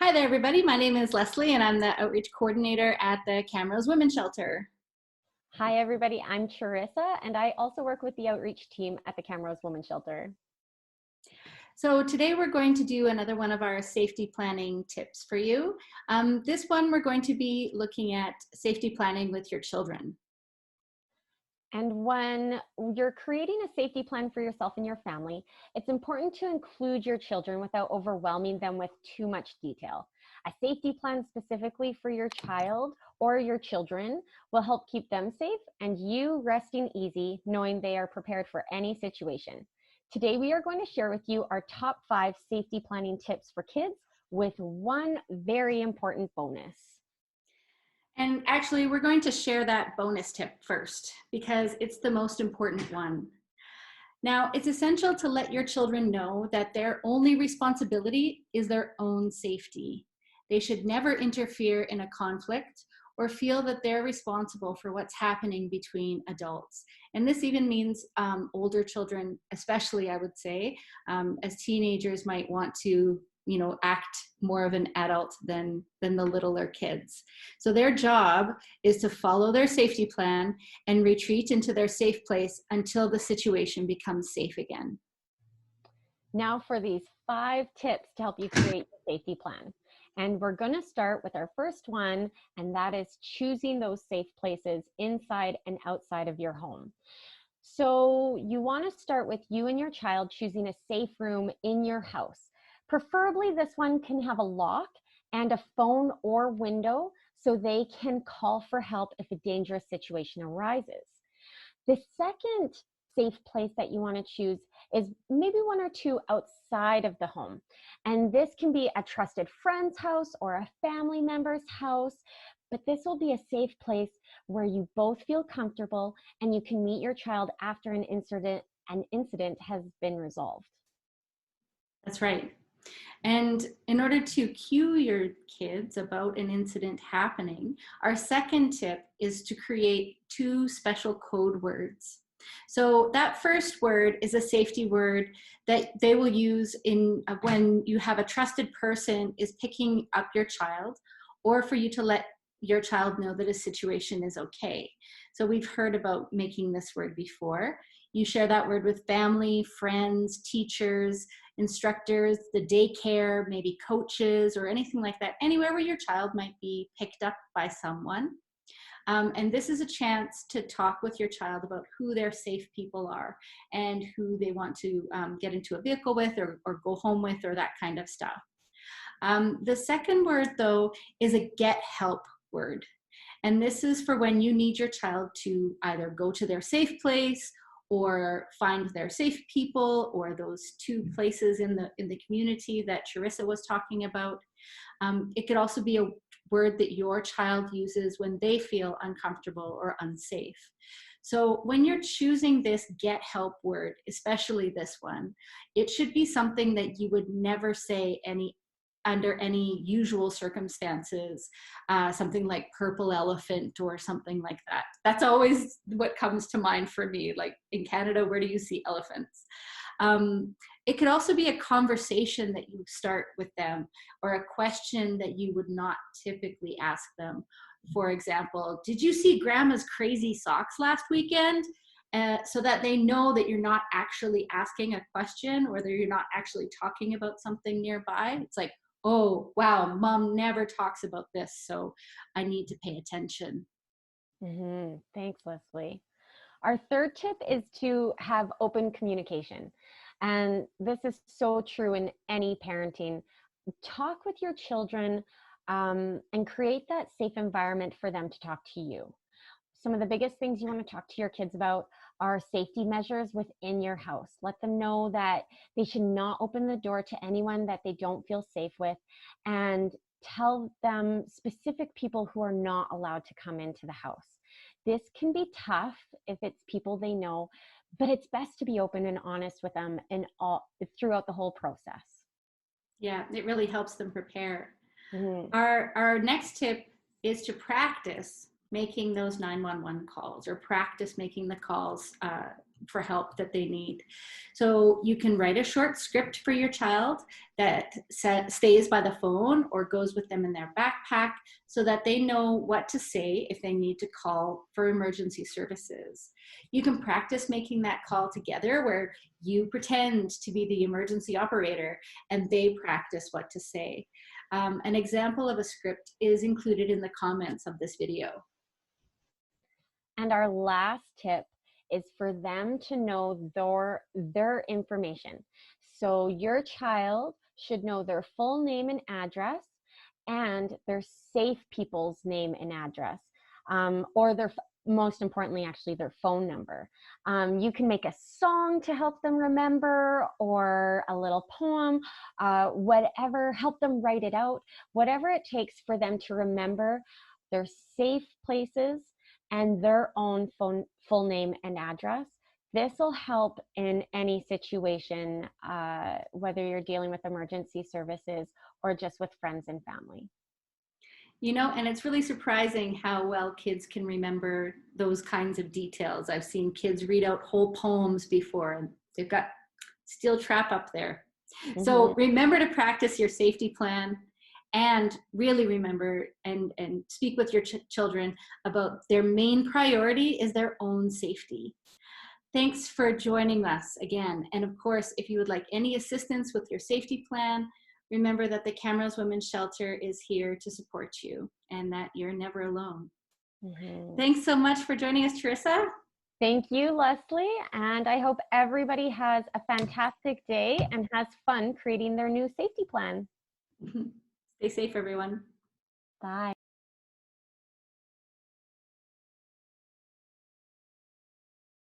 Hi there, everybody. My name is Leslie, and I'm the outreach coordinator at the Camrose Women's Shelter. Hi, everybody. I'm Charissa, and I also work with the outreach team at the Camrose Women's Shelter. So today we're going to do another one of our safety planning tips for you. This one we're going to be looking at safety planning with your children. And when you're creating a safety plan for yourself and your family, it's important to include your children without overwhelming them with too much detail. A safety plan specifically for your child or your children will help keep them safe and you resting easy, knowing they are prepared for any situation. Today, we are going to share with you our top 5 safety planning tips for kids with one very important bonus. And actually, we're going to share that bonus tip first because it's the most important one. Now, it's essential to let your children know that their only responsibility is their own safety. They should never interfere in a conflict or feel that they're responsible for what's happening between adults. And this even means older children, especially, I would say, as teenagers might want to act more of an adult than the littler kids. So their job is to follow their safety plan and retreat into their safe place until the situation becomes safe again. Now for these 5 tips to help you create a safety plan. And we're going to start with our first one, and that is choosing those safe places inside and outside of your home. So you want to start with you and your child choosing a safe room in your house. Preferably this one can have a lock and a phone or window so they can call for help if a dangerous situation arises. The second safe place that you want to choose is maybe 1 or 2 outside of the home. And this can be a trusted friend's house or a family member's house, but this will be a safe place where you both feel comfortable and you can meet your child after an incident has been resolved. That's right. And in order to cue your kids about an incident happening, our second tip is to create 2 special code words. So that first word is a safety word that they will use when you have a trusted person is picking up your child, or for you to let your child know that a situation is okay. So we've heard about making this word before. You share that word with family, friends, teachers, instructors, the daycare, maybe coaches or anything like that, anywhere where your child might be picked up by someone. And this is a chance to talk with your child about who their safe people are and who they want to get into a vehicle with or go home with or that kind of stuff. The second word, though, is a get help word. And this is for when you need your child to either go to their safe place or find their safe people or those 2 places in the community that Charissa was talking about. It could also be a word that your child uses when they feel uncomfortable or unsafe. So when you're choosing this get help word, especially this one, it should be something that you would never say under any usual circumstances, something like purple elephant or something like that. That's always what comes to mind for me. Like in Canada, where do you see elephants? It could also be a conversation that you start with them or a question that you would not typically ask them. For example, did you see grandma's crazy socks last weekend? So that they know that you're not actually asking a question or that you're not actually talking about something nearby. It's like, oh, wow, mom never talks about this, so I need to pay attention. Thanks, Leslie. Our third tip is to have open communication. And this is so true in any parenting. Talk with your children and create that safe environment for them to talk to you. Some of the biggest things you want to talk to your kids about are safety measures within your house. Let them know that they should not open the door to anyone that they don't feel safe with, and tell them specific people who are not allowed to come into the house. This can be tough if it's people they know, but it's best to be open and honest with them throughout the whole process. Yeah, it really helps them prepare. Mm-hmm. Our next tip is to practice making those 911 calls or practice making the calls for help that they need. So you can write a short script for your child that stays by the phone or goes with them in their backpack so that they know what to say if they need to call for emergency services. You can practice making that call together where you pretend to be the emergency operator and they practice what to say. An example of a script is included in the comments of this video. And our last tip is for them to know their information. So your child should know their full name and address and their safe people's name and address, or their, most importantly, actually their phone number. You can make a song to help them remember, or a little poem, whatever, help them write it out, whatever it takes for them to remember their safe places and their own full name and address. This will help in any situation, whether you're dealing with emergency services or just with friends and family. You know, and it's really surprising how well kids can remember those kinds of details. I've seen kids read out whole poems before, and they've got steel trap up there. Mm-hmm. So remember to practice your safety plan, and really remember and speak with your children about their main priority is their own safety. Thanks for joining us again. And of course, if you would like any assistance with your safety plan, remember that the Camrose Women's Shelter is here to support you and that you're never alone. Mm-hmm. Thanks so much for joining us, Teresa. Thank you, Leslie. And I hope everybody has a fantastic day and has fun creating their new safety plan. Stay safe, everyone. Bye.